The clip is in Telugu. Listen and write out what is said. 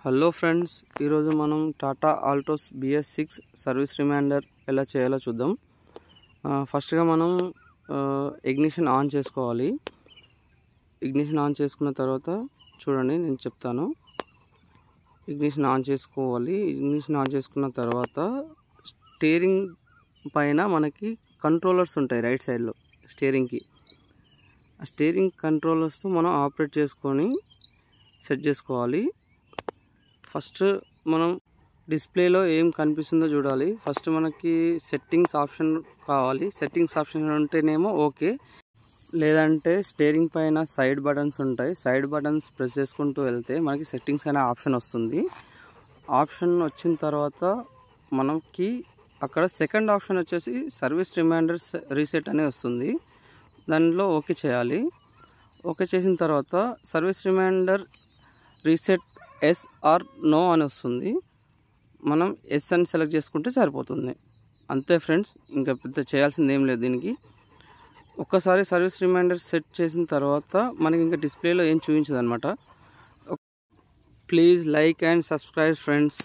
హలో ఫ్రెండ్స్, ఈరోజు మనం Tata Altos BS6 service reminder ఎలా చేయాలో చూద్దాం. ఫస్ట్గా మనం ఇగ్నిషన్ ఆన్ చేసుకోవాలి. ఇగ్నిషన్ ఆన్ చేసుకున్న తర్వాత చూడండి, నేను చెప్తాను. ఇగ్నిషన్ ఆన్ చేసుకోవాలి. ఇగ్నిషన్ ఆన్ చేసుకున్న తర్వాత స్టీరింగ్ పైన మనకి కంట్రోలర్స్ ఉంటాయి రైట్ సైడ్లో స్టీరింగ్కి. ఆ స్టీరింగ్ కంట్రోలర్స్తో మనం ఆపరేట్ చేసుకొని సెట్ చేసుకోవాలి. ఫస్ట్ మనం డిస్ప్లేలో ఏం కనిపిస్తుందో చూడాలి. ఫస్ట్ మనకి సెట్టింగ్స్ ఆప్షన్ కావాలి. సెట్టింగ్స్ ఆప్షన్ ఉంటేనేమో ఓకే, లేదంటే స్టీరింగ్ పైన సైడ్ బటన్స్ ఉంటాయి. సైడ్ బటన్స్ ప్రెస్ చేసుకుంటూ వెళ్తే మనకి సెట్టింగ్స్ అనే ఆప్షన్ వస్తుంది. ఆప్షన్ వచ్చిన తర్వాత మనకి అక్కడ సెకండ్ ఆప్షన్ వచ్చేసి సర్వీస్ రిమైండర్ రీసెట్ అనే వస్తుంది. దానిలో ఓకే చేయాలి. ఓకే చేసిన తర్వాత service reminder reset yes or no అని వస్తుంది. మనం ఎస్ అని సెలెక్ట్ చేసుకుంటే సరిపోతుంది. అంతే ఫ్రెండ్స్, ఇంకా పెద్ద చేయాల్సింది ఏం లేదు దీనికి. ఒక్కసారి సర్వీస్ రిమైండర్ సెట్ చేసిన తర్వాత మనకి ఇంకా డిస్ప్లేలో ఏం చూపించదు అనమాట. Please like and subscribe friends.